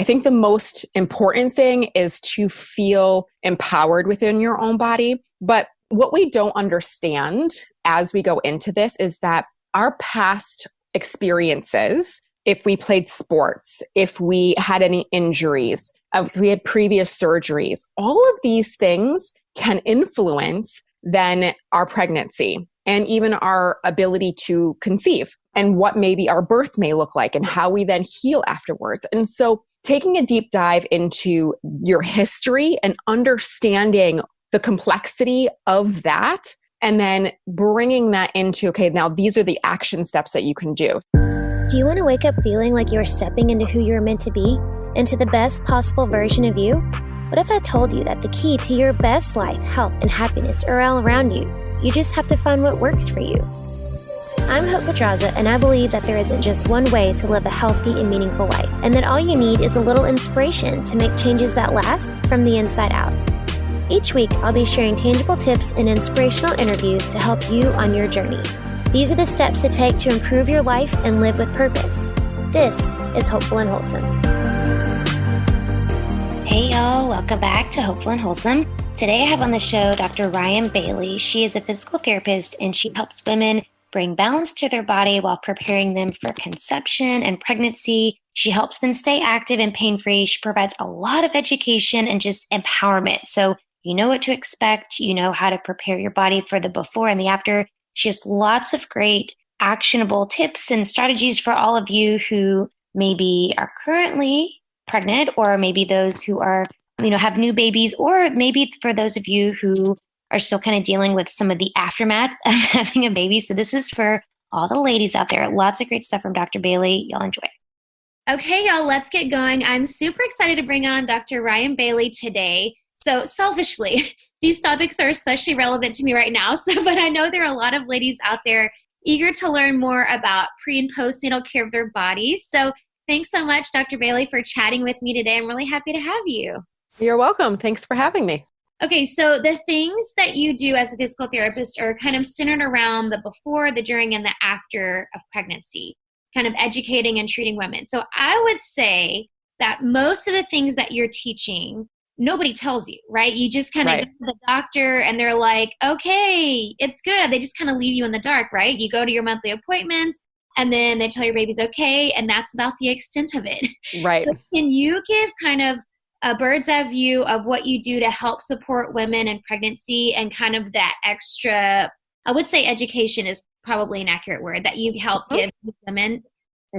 think the most important thing is to feel empowered within your own body. But what we don't understand as we go into this is that our past experiences, if we played sports, if we had any injuries, if we had previous surgeries, all of these things can influence then our pregnancy and even our ability to conceive and what maybe our birth may look like and how we then heal afterwards. And so taking a deep dive into your history and understanding the complexity of that, and then bringing that into, okay, now these are the action steps that you can do. Do you want to wake up feeling like you're stepping into who you're meant to be, into the best possible version of you? What if I told you that the key to your best life, health, and happiness are all around you? You just have to find what works for you. I'm Hope Pedraza, and I believe that there isn't just one way to live a healthy and meaningful life, and that all you need is a little inspiration to make changes that last from the inside out. Each week, I'll be sharing tangible tips and inspirational interviews to help you on your journey. These are the steps to take to improve your life and live with purpose. This is Hopeful and Wholesome. Hey y'all, welcome back to Hopeful and Wholesome. Today I have on the show Dr. Ryan Bailey. She is a physical therapist and she helps women bring balance to their body while preparing them for conception and pregnancy. She helps them stay active and pain-free. She provides a lot of education and just empowerment. So you know what to expect. You know how to prepare your body for the before and the after. She has lots of great actionable tips and strategies for all of you who maybe are currently pregnant, or maybe those who are, have new babies, or maybe for those of you who are still kind of dealing with some of the aftermath of having a baby. So this is for all the ladies out there. Lots of great stuff from Dr. Bailey. Y'all enjoy. Okay, y'all, let's get going. I'm super excited to bring on Dr. Ryan Bailey today. So selfishly, these topics are especially relevant to me right now. But I know there are a lot of ladies out there eager to learn more about pre and postnatal care of their bodies. So thanks so much, Dr. Bailey, for chatting with me today. I'm really happy to have you. You're welcome. Thanks for having me. Okay, so the things that you do as a physical therapist are kind of centered around the before, the during, and the after of pregnancy, kind of educating and treating women. So I would say that most of the things that you're teaching, nobody tells you, right? You just kind of go to the doctor and they're like, okay, it's good. They just kind of leave you in the dark, right? You go to your monthly appointments and then they tell your baby's okay. And that's about the extent of it. Right. So can you give kind of a bird's eye view of what you do to help support women in pregnancy and kind of that extra, I would say education is probably an accurate word, that you help give women?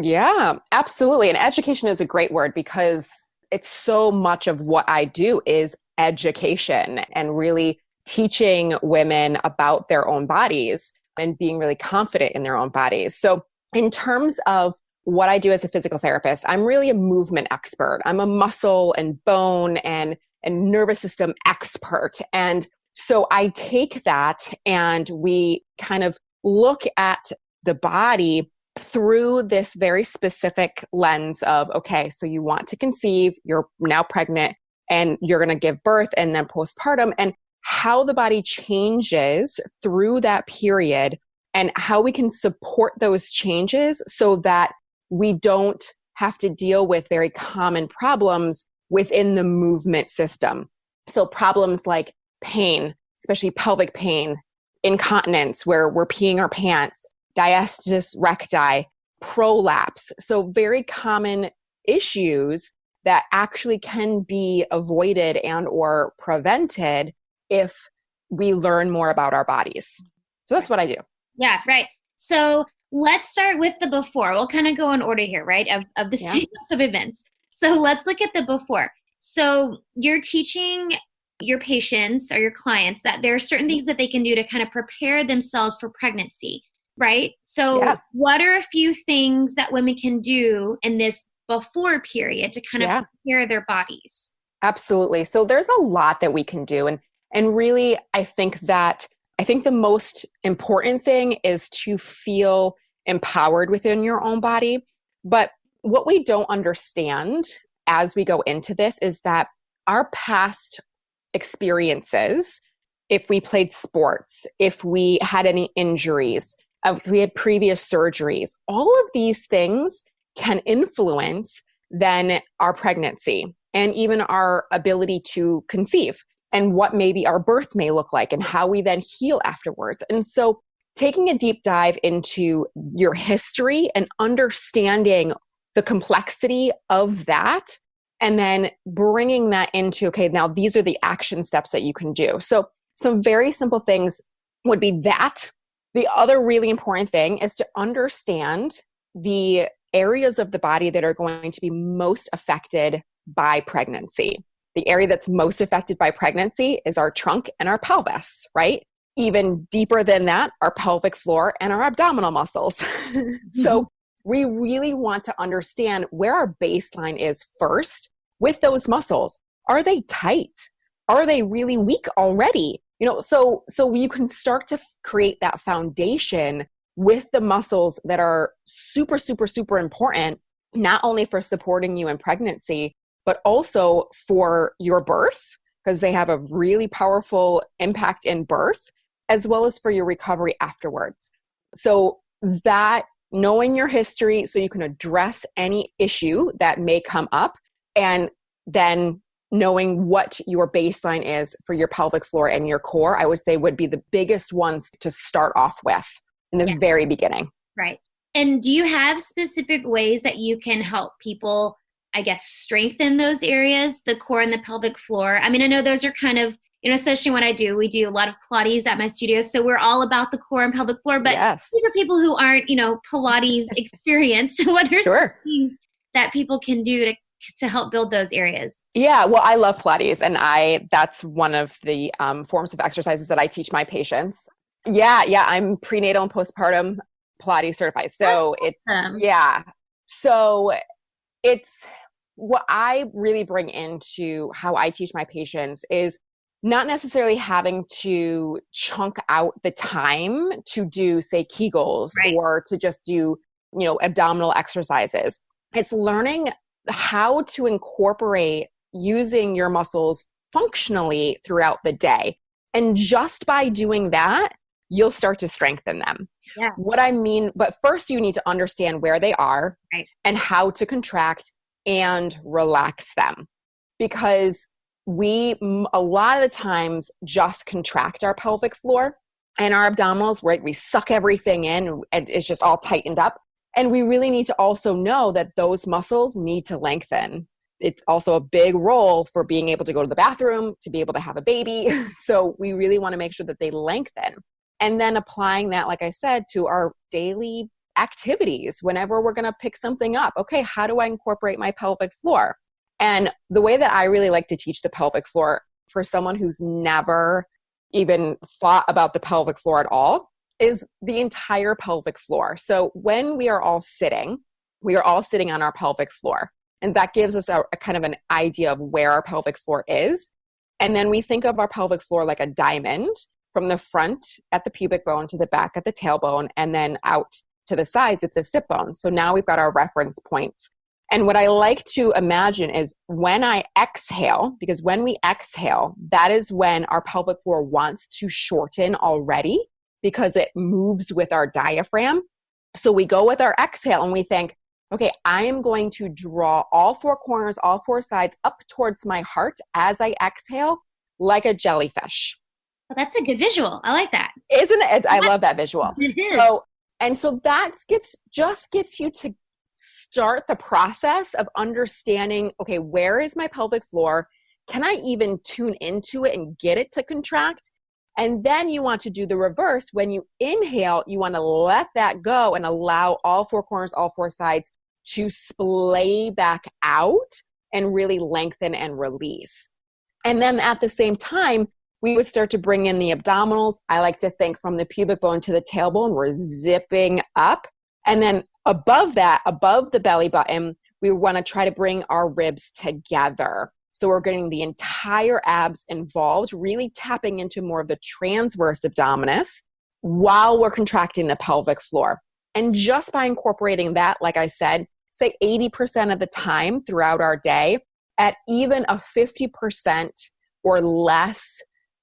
Yeah, absolutely. And education is a great word because it's so much of what I do is education and really teaching women about their own bodies and being really confident in their own bodies. So in terms of what I do as a physical therapist, I'm really a movement expert. I'm a muscle and bone and nervous system expert. And so I take that and we kind of look at the body through this very specific lens of, okay, so you want to conceive, you're now pregnant, and you're going to give birth and then postpartum, and how the body changes through that period and how we can support those changes so that we don't have to deal with very common problems within the movement system. So problems like pain, especially pelvic pain, incontinence, where we're peeing our pants, diastasis recti, prolapse. So very common issues that actually can be avoided and or prevented if we learn more about our bodies. So that's what I do. Yeah, right. So let's start with the before. We'll kind of go in order here, right, of the sequence of events. So let's look at the before. So you're teaching your patients or your clients that there are certain things that they can do to kind of prepare themselves for pregnancy, right? So what are a few things that women can do in this before period to kind of prepare their bodies? Absolutely. So there's a lot that we can do. And really, I think the most important thing is to feel empowered within your own body. But what we don't understand as we go into this is that our past experiences, if we played sports, if we had any injuries, if we had previous surgeries, all of these things can influence than our pregnancy and even our ability to conceive and what maybe our birth may look like and how we then heal afterwards. And so taking a deep dive into your history and understanding the complexity of that, and then bringing that into, okay, now these are the action steps that you can do. So some very simple things would be that. The other really important thing is to understand the areas of the body that are going to be most affected by pregnancy. The area that's most affected by pregnancy is our trunk and our pelvis, right? Even deeper than that, our pelvic floor and our abdominal muscles. So we really want to understand where our baseline is first with those muscles. Are they tight? Are they really weak already? So you can start to create that foundation with the muscles that are super, super, super important, not only for supporting you in pregnancy, but also for your birth, because they have a really powerful impact in birth, as well as for your recovery afterwards. So that knowing your history so you can address any issue that may come up, and then knowing what your baseline is for your pelvic floor and your core, I would say would be the biggest ones to start off with in the very beginning. Right. And do you have specific ways that you can help people, I guess, strengthen those areas, the core and the pelvic floor? I mean, I know those are kind of, especially when we do a lot of Pilates at my studio. So we're all about the core and pelvic floor, but these are people who aren't, Pilates experienced. What are some things that people can do to help build those areas? Yeah, well, I love Pilates, and that's one of the forms of exercises that I teach my patients. Yeah, I'm prenatal and postpartum Pilates certified. So it's what I really bring into how I teach my patients is not necessarily having to chunk out the time to do, say, Kegels or to just do, abdominal exercises. It's learning how to incorporate using your muscles functionally throughout the day. And just by doing that, you'll start to strengthen them. Yeah. What I mean, but first you need to understand where they are and how to contract and relax them. Because we, a lot of the times, just contract our pelvic floor and our abdominals, where we suck everything in and it's just all tightened up. And we really need to also know that those muscles need to lengthen. It's also a big role for being able to go to the bathroom, to be able to have a baby. So we really want to make sure that they lengthen. And then applying that, like I said, to our daily activities. Whenever we're going to pick something up, okay, how do I incorporate my pelvic floor? And the way that I really like to teach the pelvic floor for someone who's never even thought about the pelvic floor at all is the entire pelvic floor. So when we are all sitting on our pelvic floor. And that gives us a kind of an idea of where our pelvic floor is. And then we think of our pelvic floor like a diamond, from the front at the pubic bone to the back at the tailbone, and then out to the sides at the sit bone. So now we've got our reference points. And what I like to imagine is when I exhale, because when we exhale, that is when our pelvic floor wants to shorten already because it moves with our diaphragm. So we go with our exhale and we think, okay, I am going to draw all four corners, all four sides up towards my heart as I exhale, like a jellyfish. Well, that's a good visual. I like that. Isn't it? I love that visual. It is. So that gets you to start the process of understanding, okay, where is my pelvic floor? Can I even tune into it and get it to contract? And then you want to do the reverse. When you inhale, you want to let that go and allow all four corners, all four sides to splay back out and really lengthen and release. And then at the same time, we would start to bring in the abdominals. I like to think from the pubic bone to the tailbone, we're zipping up. And then above that, above the belly button, we want to try to bring our ribs together. So we're getting the entire abs involved, really tapping into more of the transverse abdominis while we're contracting the pelvic floor. And just by incorporating that, like I said, say 80% of the time throughout our day, at even a 50% or less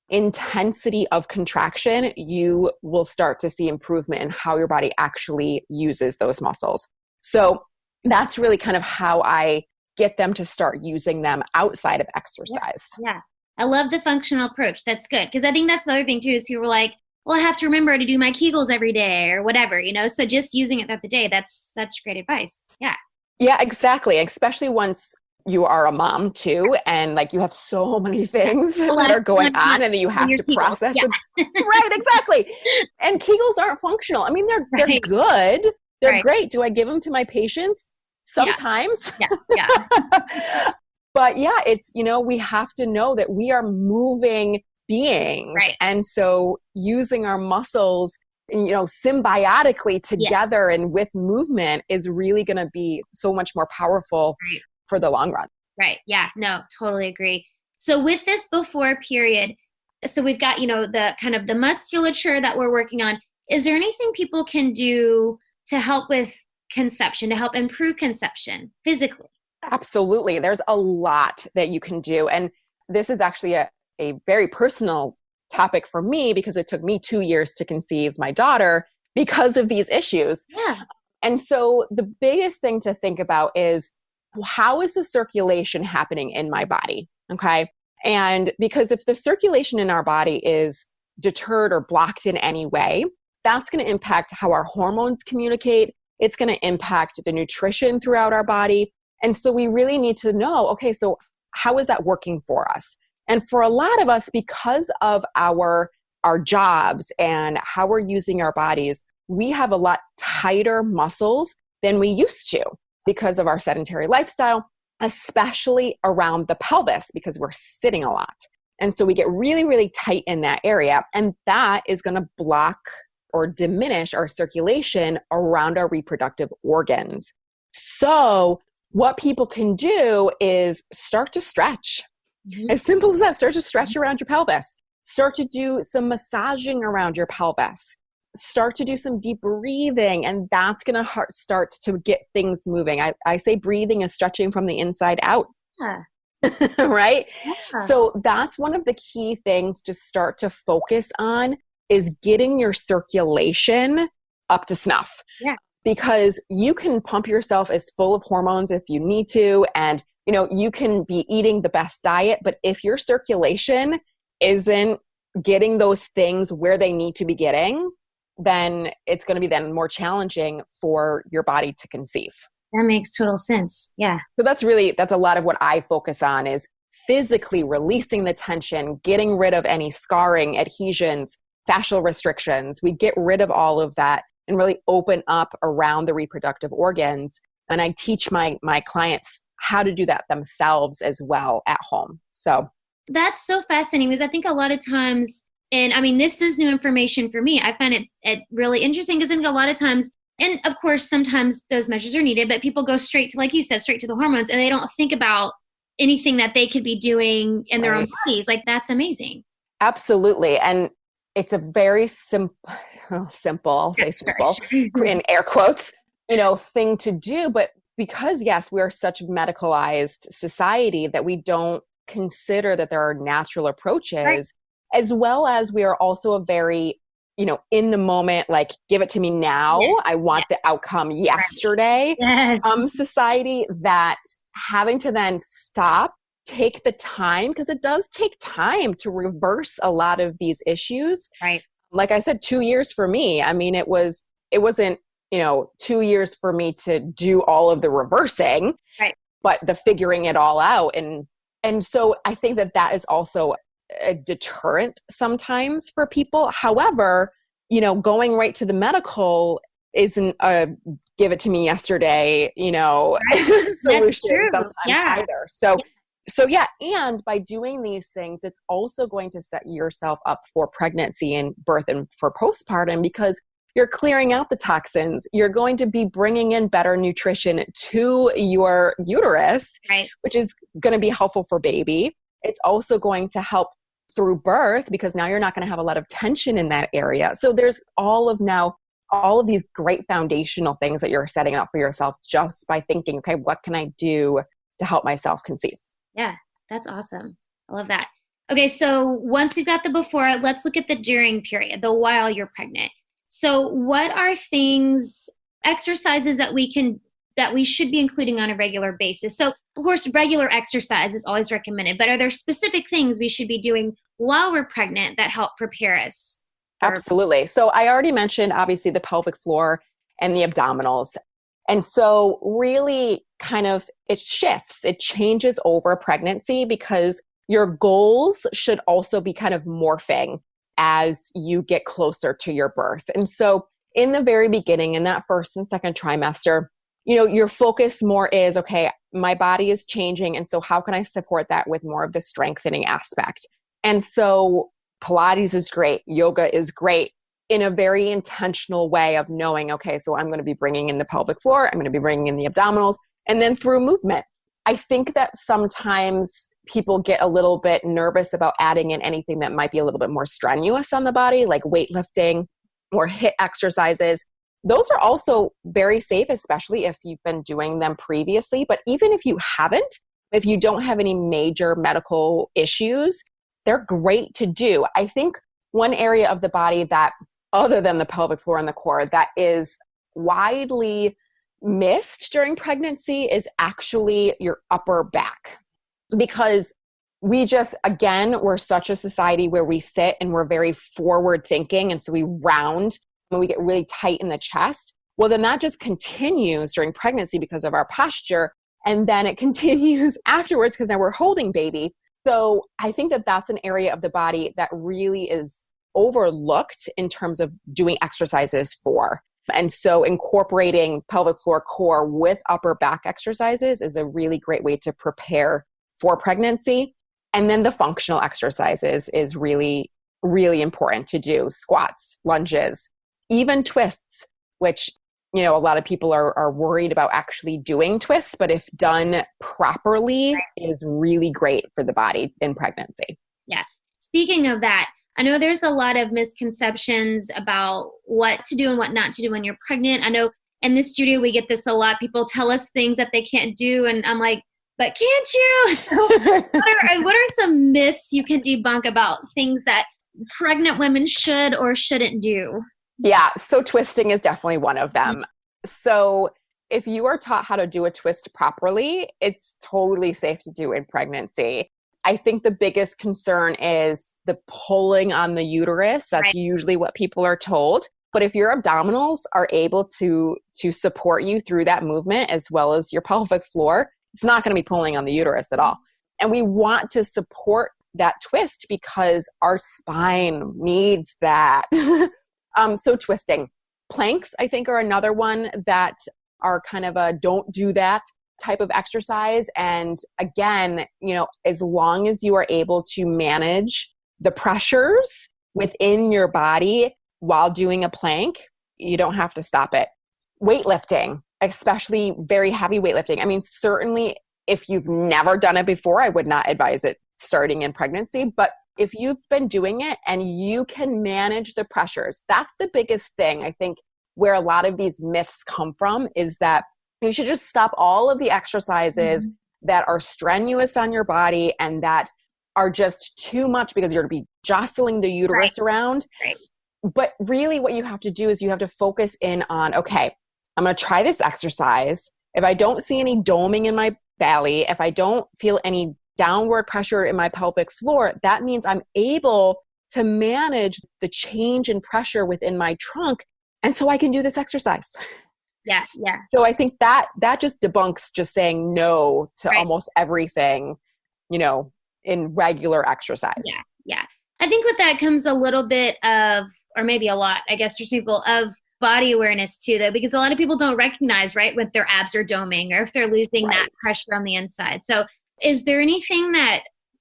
intensity of contraction, you will start to see improvement in how your body actually uses those muscles. So that's really kind of how I get them to start using them outside of exercise. Yeah. I love the functional approach. That's good. Because I think that's the other thing too, is people are like, well, I have to remember to do my Kegels every day or whatever, so just using it throughout the day, that's such great advice. Yeah. Yeah, exactly. Especially once you are a mom too, and like you have so many things that are going on and that you have to process it. Right, exactly. And Kegels aren't functional. I mean, they're good. They're great. Do I give them to my patients? Sometimes. Yeah. But yeah, it's, we have to know that we are moving beings. Right. And so using our muscles, symbiotically together and with movement is really going to be so much more powerful for the long run. Right. Yeah. No, totally agree. So with this before period, so we've got, the kind of the musculature that we're working on. Is there anything people can do to help with conception, to help improve conception physically? Absolutely. There's a lot that you can do. And this is actually a very personal topic for me because it took me 2 years to conceive my daughter because of these issues. Yeah. And so the biggest thing to think about is, how is the circulation happening in my body? Okay. And because if the circulation in our body is deterred or blocked in any way, that's going to impact how our hormones communicate. It's going to impact the nutrition throughout our body. And so we really need to know, okay, so how is that working for us? And for a lot of us, because of our jobs and how we're using our bodies, we have a lot tighter muscles than we used to because of our sedentary lifestyle, especially around the pelvis because we're sitting a lot. And so we get really, really tight in that area. And that is going to block or diminish our circulation around our reproductive organs. So what people can do is start to stretch. Mm-hmm. As simple as that, start to stretch around your pelvis. Start to do some massaging around your pelvis. Start to do some deep breathing, and that's going to start to get things moving. I say breathing is stretching from the inside out. Yeah. Right? Yeah. So that's one of the key things to start to focus on is getting your circulation up to snuff. Yeah. Because you can pump yourself as full of hormones if you need to, and you can be eating the best diet, but if your circulation isn't getting those things where they need to be getting, then it's going to be then more challenging for your body to conceive. That makes total sense. Yeah. So that's a lot of what I focus on is physically releasing the tension, getting rid of any scarring, adhesions, fascial restrictions. We get rid of all of that and really open up around the reproductive organs. And I teach my clients how to do that themselves as well at home. So that's so fascinating because I think a lot of times, and I mean, this is new information for me. I find it really interesting because I think a lot of times, and of course, sometimes those measures are needed, but people go straight to, like you said, straight to the hormones, and they don't think about anything that they could be doing in their own bodies. Like, that's amazing. Absolutely. And it's a very simple, I'll say simple, in air quotes, thing to do. But because, yes, we're such a medicalized society that we don't consider that there are natural approaches, as well as we are also a very, in the moment, like, give it to me now. Yes. I want the outcome yesterday. Yes. Society that having to then stop, take the time, because it does take time to reverse a lot of these issues. Right. Like I said, 2 years for me. I mean, it wasn't, 2 years for me to do all of the reversing, right, but the figuring it all out. And so I think that is also a deterrent sometimes for people. However, going right to the medical isn't a give it to me yesterday, right. solution sometimes either. So yeah, and by doing these things, it's also going to set yourself up for pregnancy and birth and for postpartum because you're clearing out the toxins. You're going to be bringing in better nutrition to your uterus, right, which is going to be helpful for baby. It's also going to help through birth because now you're not going to have a lot of tension in that area. So there's all of these great foundational things that you're setting up for yourself just by thinking, okay, what can I do to help myself conceive? Yeah, that's awesome. I love that. Okay, so once you've got the before, let's look at the during period, the while you're pregnant. So what are exercises that we can that we should be including on a regular basis? So, of course, regular exercise is always recommended, but are there specific things we should be doing while we're pregnant that help prepare us? Absolutely. So I already mentioned, obviously, the pelvic floor and the abdominals. And so really kind of it shifts, it changes over pregnancy because your goals should also be kind of morphing as you get closer to your birth. And so in the very beginning, in that first and second trimester, your focus more is, okay, my body is changing. And so how can I support that with more of the strengthening aspect? And so Pilates is great. Yoga is great in a very intentional way of knowing, okay, so I'm going to be bringing in the pelvic floor. I'm going to be bringing in the abdominals, and then through movement. I think that sometimes people get a little bit nervous about adding in anything that might be a little bit more strenuous on the body, like weightlifting or HIIT exercises. Those are also very safe, especially if you've been doing them previously. But even if you haven't, if you don't have any major medical issues, they're great to do. I think one area of the body that, other than the pelvic floor and the core, that is widely missed during pregnancy is actually your upper back. Because we just, again, we're such a society where we sit and we're very forward thinking. And so we round when we get really tight in the chest. Well, then that just continues during pregnancy because of our posture. And then it continues afterwards because now we're holding baby. So I think that that's an area of the body that really is overlooked in terms of doing exercises for. And so incorporating pelvic floor core with upper back exercises is a really great way to prepare for pregnancy. And then the functional exercises is really, really important to do. Squats, lunges, even twists, which, a lot of people are worried about actually doing twists, but if done properly is really great for the body in pregnancy. Yeah. Speaking of that, I know there's a lot of misconceptions about what to do and what not to do when you're pregnant. I know in the studio, we get this a lot. People tell us things that they can't do. And I'm like, but can't you? So what are some myths you can debunk about things that pregnant women should or shouldn't do? Yeah. So twisting is definitely one of them. So if you are taught how to do a twist properly, it's totally safe to do in pregnancy. I think the biggest concern is the pulling on the uterus. That's usually what people are told. But if your abdominals are able to support you through that movement as well as your pelvic floor, it's not going to be pulling on the uterus at all. And we want to support that twist because our spine needs that. So twisting. Planks, I think, are another one that are kind of a don't do that type of exercise. And again, as long as you are able to manage the pressures within your body while doing a plank, you don't have to stop it. Weightlifting, especially very heavy weightlifting. I mean, certainly if you've never done it before, I would not advise it starting in pregnancy. But if you've been doing it and you can manage the pressures, that's the biggest thing, I think, where a lot of these myths come from is that you should just stop all of the exercises that are strenuous on your body and that are just too much because you're going to be jostling the uterus around. Right. But really what you have to do is you have to focus in on, okay, I'm going to try this exercise. If I don't see any doming in my belly, if I don't feel any downward pressure in my pelvic floor, that means I'm able to manage the change in pressure within my trunk. And so I can do this exercise. Yeah. So I think that just debunks just saying no to almost everything, in regular exercise. Yeah. I think with that comes a little bit of, or maybe a lot, I guess, for people, of body awareness too, though, because a lot of people don't recognize, when their abs are doming or if they're losing that pressure on the inside. So is there anything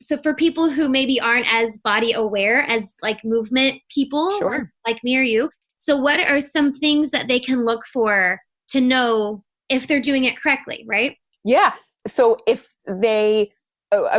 so for people who maybe aren't as body aware as like movement people, like me or you, so what are some things that they can look for to know if they're doing it correctly, right? Yeah. So if a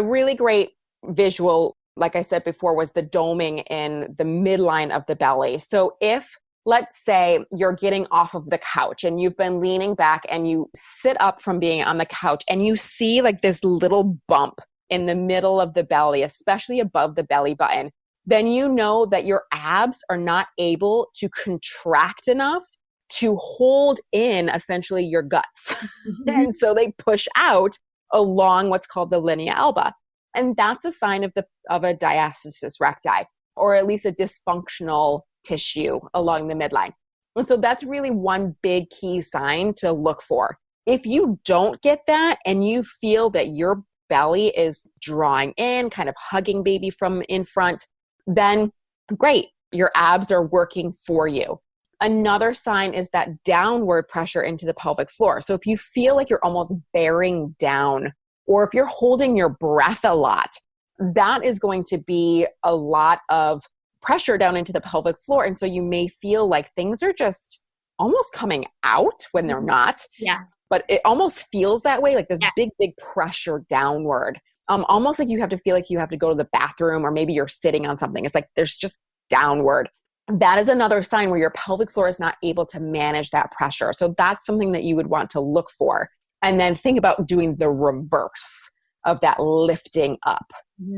really great visual, like I said before, was the doming in the midline of the belly. So if, let's say, you're getting off of the couch and you've been leaning back and you sit up from being on the couch and you see like this little bump in the middle of the belly, especially above the belly button, then you know that your abs are not able to contract enough to hold in essentially your guts. Mm-hmm. And so they push out along what's called the linea alba. And that's a sign of a diastasis recti, or at least a dysfunctional tissue along the midline. And so that's really one big key sign to look for. If you don't get that and you feel that your belly is drawing in, kind of hugging baby from in front, then great, your abs are working for you. Another sign is that downward pressure into the pelvic floor. So if you feel like you're almost bearing down, or if you're holding your breath a lot, that is going to be a lot of pressure down into the pelvic floor. And so you may feel like things are just almost coming out when they're not. Yeah. But it almost feels that way, like this big, big pressure downward. Almost like you have to feel like you have to go to the bathroom, or maybe you're sitting on something. It's like there's just downward. That is another sign where your pelvic floor is not able to manage that pressure. So that's something that you would want to look for. And then think about doing the reverse of that lifting up,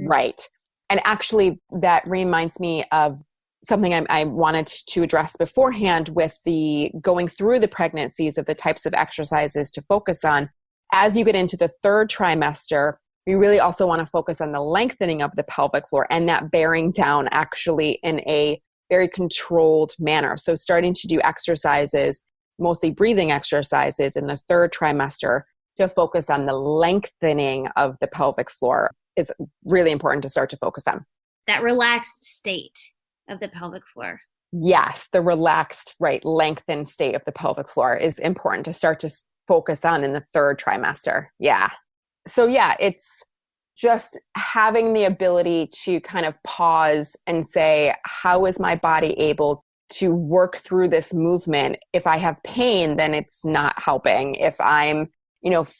right? And actually that reminds me of something I wanted to address beforehand with the going through the pregnancies of the types of exercises to focus on. As you get into the third trimester, we really also want to focus on the lengthening of the pelvic floor and that bearing down actually in a very controlled manner. So starting to do exercises, mostly breathing exercises in the third trimester to focus on the lengthening of the pelvic floor is really important to start to focus on. That relaxed state of the pelvic floor. Yes, the relaxed, right, lengthened state of the pelvic floor is important to start to focus on in the third trimester. Yeah. So yeah, it's just having the ability to kind of pause and say, how is my body able to work through this movement? If I have pain, then it's not helping. If I'm,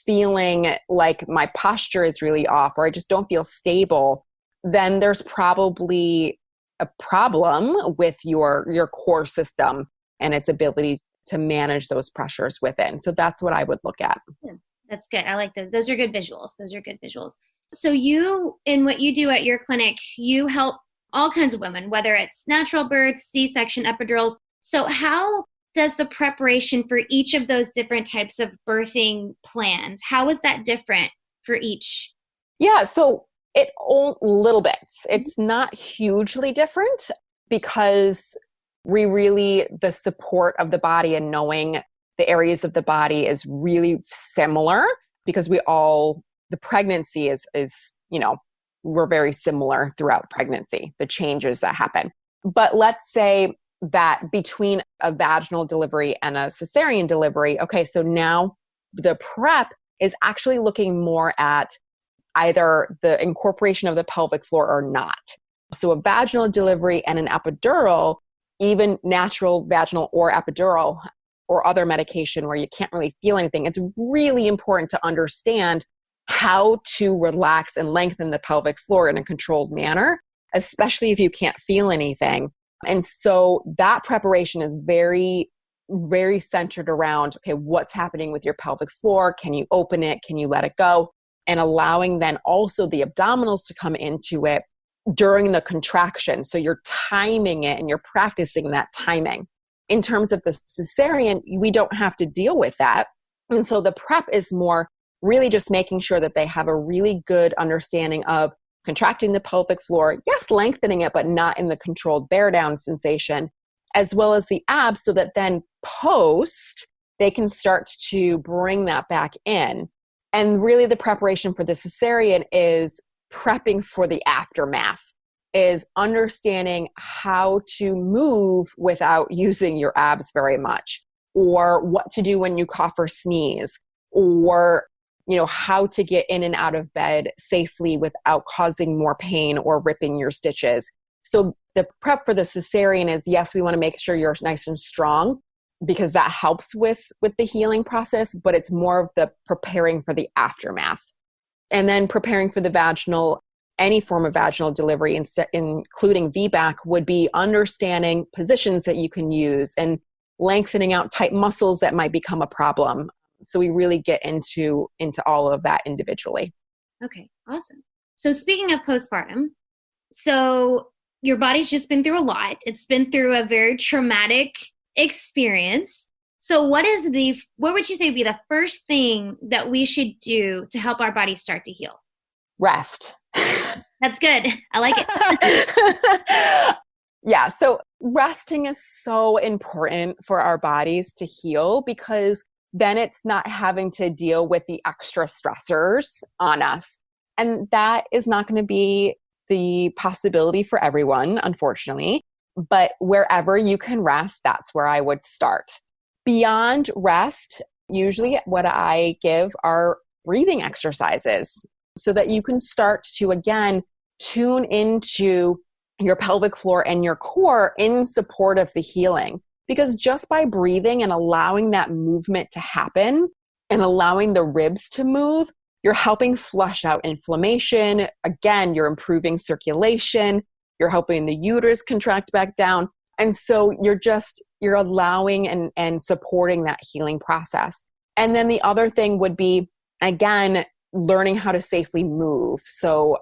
feeling like my posture is really off, or I just don't feel stable, then there's probably a problem with your core system and its ability to manage those pressures within. So that's what I would look at. Yeah, that's good. I like those. Those are good visuals. So you, in what you do at your clinic, you help all kinds of women, whether it's natural births, C-section, epidurals. So how does the preparation for each of those different types of birthing plans, how is that different for each? Yeah, so little bits. It's not hugely different because the support of the body and knowing the areas of the body is really similar, because the pregnancy is, we're very similar throughout pregnancy, the changes that happen. But let's say that between a vaginal delivery and a cesarean delivery, okay, so now the prep is actually looking more at either the incorporation of the pelvic floor or not. So a vaginal delivery and an epidural, even natural vaginal or epidural or other medication where you can't really feel anything, it's really important to understand how to relax and lengthen the pelvic floor in a controlled manner, especially if you can't feel anything. And so that preparation is very, very centered around, okay, what's happening with your pelvic floor? Can you open it? Can you let it go? And allowing then also the abdominals to come into it during the contraction. So you're timing it and you're practicing that timing. In terms of the cesarean, we don't have to deal with that. And so the prep is more really just making sure that they have a really good understanding of contracting the pelvic floor, yes, lengthening it, but not in the controlled bear down sensation, as well as the abs, so that then post, they can start to bring that back in. And really the preparation for the cesarean is prepping for the aftermath, is understanding how to move without using your abs very much, or what to do when you cough or sneeze, or how to get in and out of bed safely without causing more pain or ripping your stitches. So the prep for the cesarean is, yes, we want to make sure you're nice and strong, because that helps with the healing process, but it's more of the preparing for the aftermath. And then preparing for the vaginal, any form of vaginal delivery, including VBAC, would be understanding positions that you can use and lengthening out tight muscles that might become a problem. So we really get into all of that individually. Okay, awesome. So speaking of postpartum, so your body's just been through a lot. It's been through a very traumatic experience. So what would you say would be the first thing that we should do to help our body start to heal? Rest. That's good. I like it. Yeah. So resting is so important for our bodies to heal, because then it's not having to deal with the extra stressors on us. And that is not going to be the possibility for everyone, unfortunately. But wherever you can rest, that's where I would start. Beyond rest, usually what I give are breathing exercises so that you can start to, again, tune into your pelvic floor and your core in support of the healing. Because just by breathing and allowing that movement to happen and allowing the ribs to move, you're helping flush out inflammation. Again, you're improving circulation. You're helping the uterus contract back down. And so you're allowing and supporting that healing process. And then the other thing would be, again, learning how to safely move. So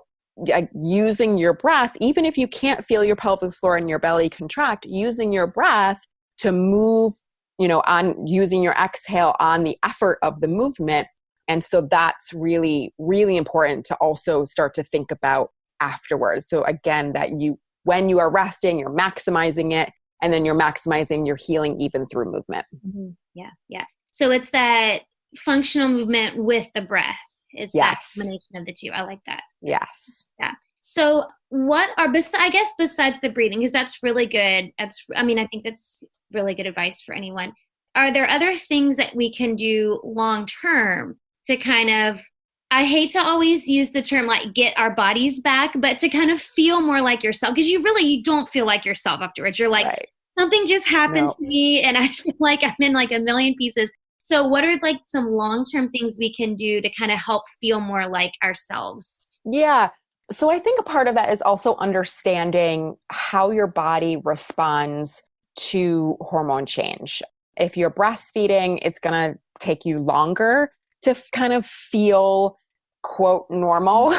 using your breath, even if you can't feel your pelvic floor and your belly contract, using your breath to move, on using your exhale on the effort of the movement. And so that's really, really important to also start to think about afterwards. So again, when you are resting, you're maximizing it, and then you're maximizing your healing even through movement. Mm-hmm. Yeah. Yeah. So it's that functional movement with the breath. It's that combination of the two. I like that. Yes. Yeah. So what are, besides the breathing, because that's really good. I think that's really good advice for anyone. Are there other things that we can do long-term to kind of, I hate to always use the term like get our bodies back, but to kind of feel more like yourself? Because you don't feel like yourself afterwards. You're like, right. Something just happened to me and I feel like I'm in like a million pieces. So what are like some long-term things we can do to kind of help feel more like ourselves? Yeah. So I think a part of that is also understanding how your body responds to hormone change. If you're breastfeeding, it's going to take you longer to kind of feel, quote, normal.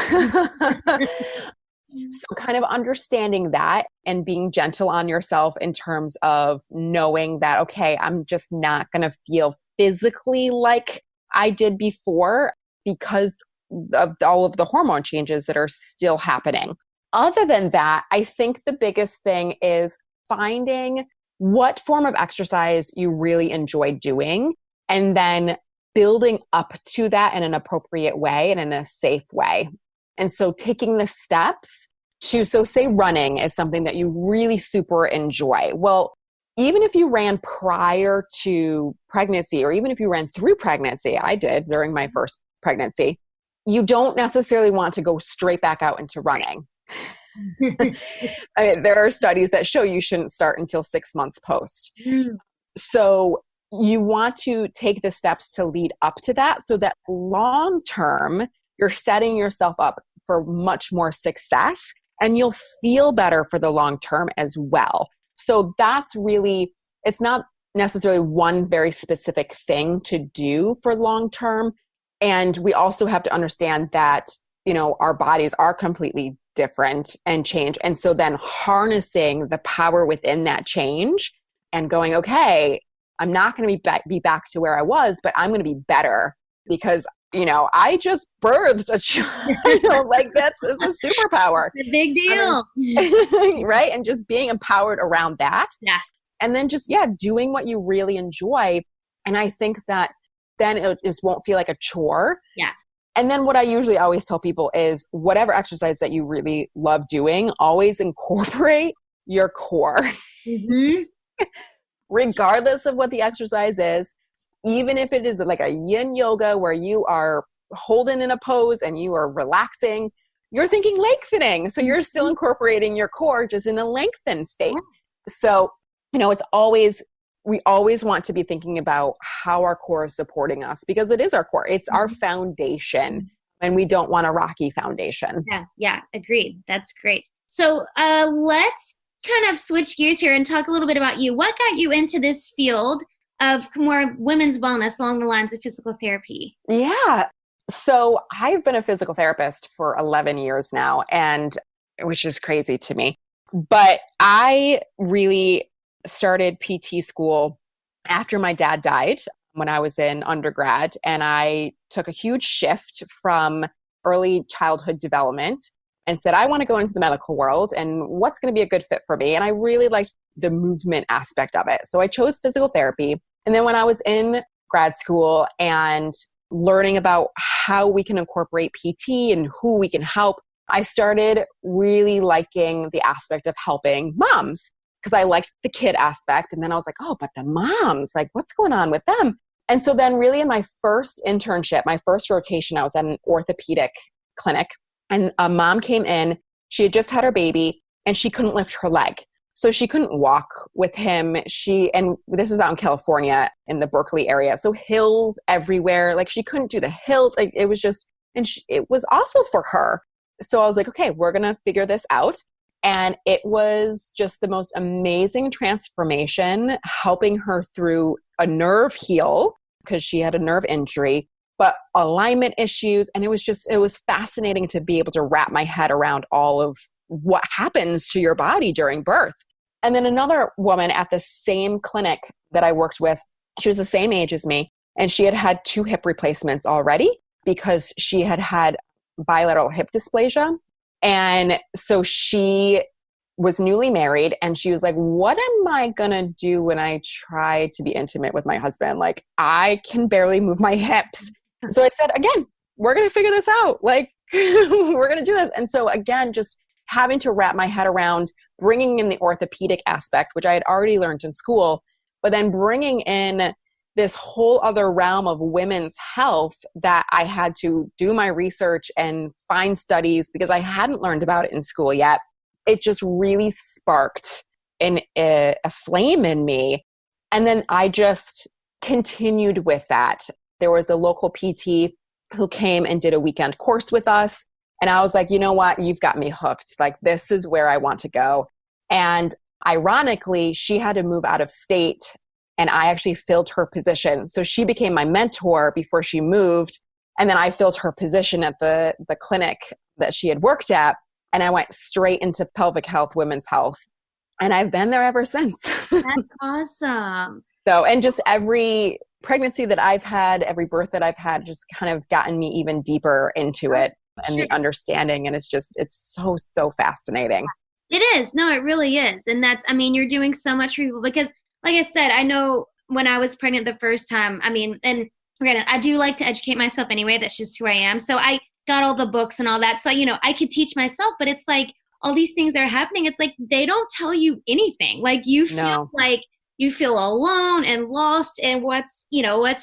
So kind of understanding that and being gentle on yourself in terms of knowing that, okay, I'm just not going to feel physically like I did before because of all of the hormone changes that are still happening. Other than that, I think the biggest thing is finding what form of exercise you really enjoy doing and then building up to that in an appropriate way and in a safe way. And so taking the steps so say running is something that you really super enjoy. Well, even if you ran prior to pregnancy, or even if you ran through pregnancy, I did during my first pregnancy, you don't necessarily want to go straight back out into running. There are studies that show you shouldn't start until 6 months post. So you want to take the steps to lead up to that so that long term, you're setting yourself up for much more success and you'll feel better for the long term as well. So that's really, it's not necessarily one very specific thing to do for long term. And we also have to understand that, our bodies are completely different and change. And so then harnessing the power within that change and going, okay, I'm not going to be back to where I was, but I'm going to be better because, I just birthed a child. Like it's a superpower. It's a big deal. Right? And just being empowered around that. Yeah. And then just, doing what you really enjoy. And I think that then it just won't feel like a chore. Yeah. And then what I usually always tell people is whatever exercise that you really love doing, always incorporate your core. Mm-hmm. Regardless of what the exercise is, even if it is like a yin yoga where you are holding in a pose and you are relaxing, you're thinking lengthening. So you're still incorporating your core just in a lengthened state. So, we always want to be thinking about how our core is supporting us because it is our core. It's our foundation and we don't want a rocky foundation. Yeah, agreed. That's great. So let's kind of switch gears here and talk a little bit about you. What got you into this field of more women's wellness along the lines of physical therapy? Yeah. So I've been a physical therapist for 11 years now, which is crazy to me. But I really started PT school after my dad died when I was in undergrad, and I took a huge shift from early childhood development and said, I want to go into the medical world and what's going to be a good fit for me. And I really liked the movement aspect of it. So I chose physical therapy. And then when I was in grad school and learning about how we can incorporate PT and who we can help, I started really liking the aspect of helping moms because I liked the kid aspect. And then I was like, oh, but the moms, like what's going on with them? And so then really in my first internship, my first rotation, I was at an orthopedic clinic and a mom came in. She had just had her baby and she couldn't lift her leg. So she couldn't walk with him. And this was out in California in the Berkeley area. So hills everywhere. Like she couldn't do the hills. Like it was just, it was awful for her. So I was like, okay, we're going to figure this out. And it was just the most amazing transformation, helping her through a nerve heal because she had a nerve injury, but alignment issues. And it was fascinating to be able to wrap my head around all of what happens to your body during birth. And then another woman at the same clinic that I worked with, she was the same age as me, and she had had 2 hip replacements already because she had had bilateral hip dysplasia. And so she was newly married and she was like, what am I going to do when I try to be intimate with my husband? Like, I can barely move my hips. So I said, again, we're going to figure this out. Like, we're going to do this. And so again, just having to wrap my head around bringing in the orthopedic aspect, which I had already learned in school, but then bringing in this whole other realm of women's health that I had to do my research and find studies because I hadn't learned about it in school yet. It just really sparked a flame in me. And then I just continued with that. There was a local PT who came and did a weekend course with us. And I was like, you know what? You've got me hooked. Like, this is where I want to go. And ironically, she had to move out of state and I actually filled her position. So she became my mentor before she moved. And then I filled her position at the clinic that she had worked at. And I went straight into pelvic health, women's health. And I've been there ever since. That's awesome. So, and just every pregnancy that I've had, every birth that I've had, just kind of gotten me even deeper into it and the understanding. And it's so fascinating. It is. No, it really is. And you're doing so much for people because, like I said, I know when I was pregnant the first time, and granted, I do like to educate myself anyway. That's just who I am. So I got all the books and all that. So, I could teach myself, but it's like all these things that are happening. It's like, they don't tell you anything. Like you feel like you feel alone and lost in what's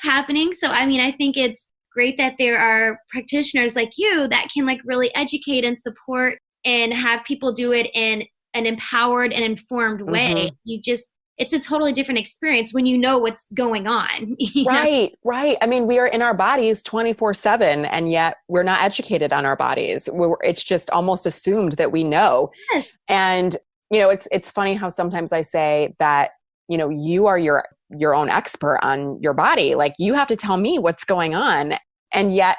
happening. So, I think it's great that there are practitioners like you that can like really educate and support and have people do it in an empowered and informed way. Mm-hmm. It's a totally different experience when you know what's going on. Right. We are in our bodies 24/7 and yet we're not educated on our bodies. It's just almost assumed that we know. Yes. And, it's funny how sometimes I say that, you are your own expert on your body. Like you have to tell me what's going on. And yet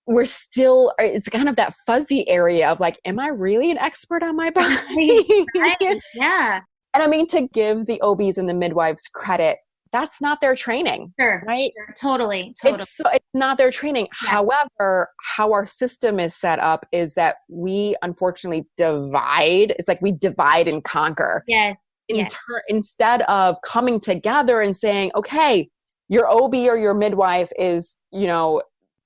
it's kind of that fuzzy area of like, am I really an expert on my body? Right. Yeah. And to give the OBs and the midwives credit, that's not their training. Sure. Right? Sure. Totally. It's not their training. Yeah. However, how our system is set up is that we unfortunately divide. It's like we divide and conquer. Yes. Instead of coming together and saying, okay, your OB or your midwife is,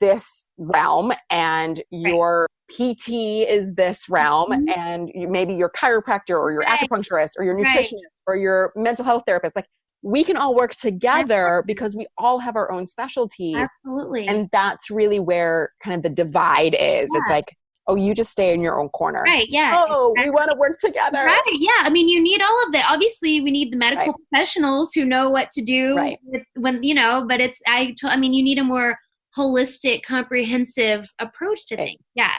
this realm and your PT is this realm and maybe your chiropractor or your acupuncturist or your nutritionist or your mental health therapist. Like we can all work together because we all have our own specialties. Absolutely. And that's really where kind of the divide is. Yeah. It's like, oh, you just stay in your own corner. Right. Yeah. Oh, exactly. We want to work together. Right. Yeah. You need all of that. Obviously, we need the medical professionals who know what to do when, but you need a more holistic, comprehensive approach to things. Yeah.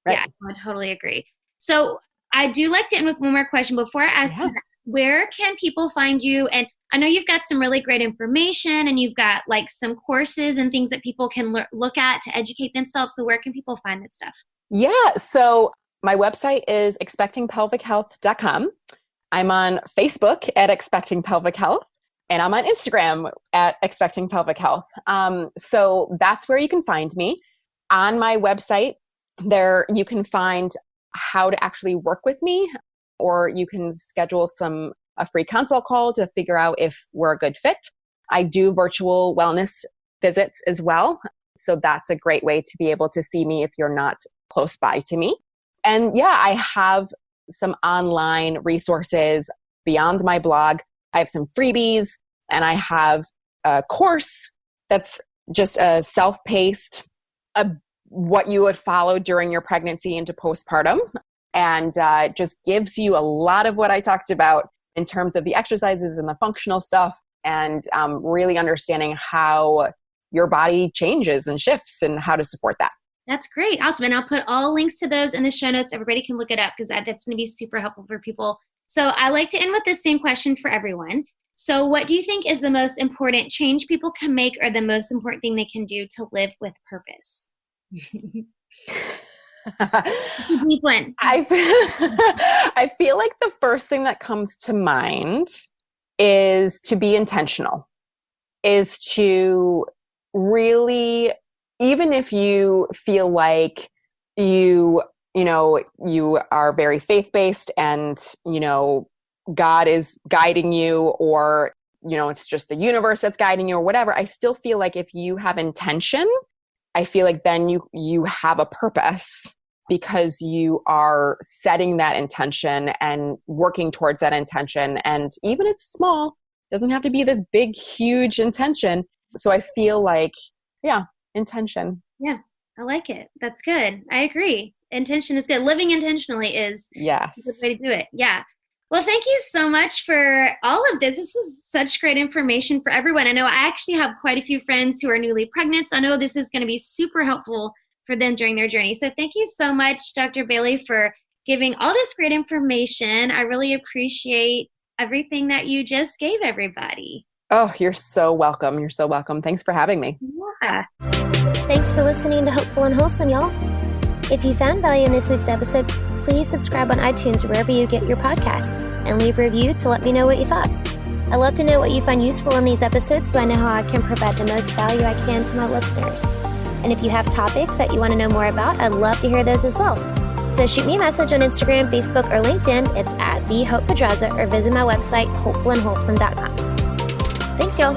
Right. Yeah. I totally agree. So I do like to end with one more question before I ask you, where can people find you? And I know you've got some really great information and you've got like some courses and things that people can look at to educate themselves. So where can people find this stuff? Yeah. So my website is expectingpelvichealth.com. I'm on Facebook at Expecting Pelvic Health. And I'm on Instagram at Expecting Pelvic Health. So that's where you can find me. On my website, there you can find how to actually work with me, or you can schedule a free consult call to figure out if we're a good fit. I do virtual wellness visits as well. So that's a great way to be able to see me if you're not close by to me. And yeah, I have some online resources beyond my blog. I have some freebies, and I have a course that's just a self-paced, what you would follow during your pregnancy into postpartum, and just gives you a lot of what I talked about in terms of the exercises and the functional stuff, and really understanding how your body changes and shifts and how to support that. That's great. Awesome. And I'll put all links to those in the show notes. Everybody can look it up because that's going to be super helpful for people. So I like to end with the same question for everyone. So what do you think is the most important change people can make, or the most important thing they can do to live with purpose? Deep one. I feel like the first thing that comes to mind is to be intentional, is to really, even if you feel like you are very faith-based and, God is guiding you, or, it's just the universe that's guiding you or whatever, I still feel like if you have intention, I feel like then you have a purpose, because you are setting that intention and working towards that intention. And even if it's small, it doesn't have to be this big, huge intention. So I feel like, intention. Yeah, I like it. That's good. I agree. Intention is good. Living intentionally is a good way to do it. Yeah. Well, thank you so much for all of this. This is such great information for everyone. I know I actually have quite a few friends who are newly pregnant, so I know this is going to be super helpful for them during their journey. So thank you so much, Dr. Bailey, for giving all this great information. I really appreciate everything that you just gave everybody. Oh, you're so welcome. You're so welcome. Thanks for having me. Yeah. Thanks for listening to Hopeful and Wholesome, y'all. If you found value in this week's episode, please subscribe on iTunes or wherever you get your podcasts, and leave a review to let me know what you thought. I love to know what you find useful in these episodes, so I know how I can provide the most value I can to my listeners. And if you have topics that you want to know more about, I'd love to hear those as well. So shoot me a message on Instagram, Facebook, or LinkedIn. It's at @thehopepedraza, or visit my website, hopefulandwholesome.com. Thanks, y'all.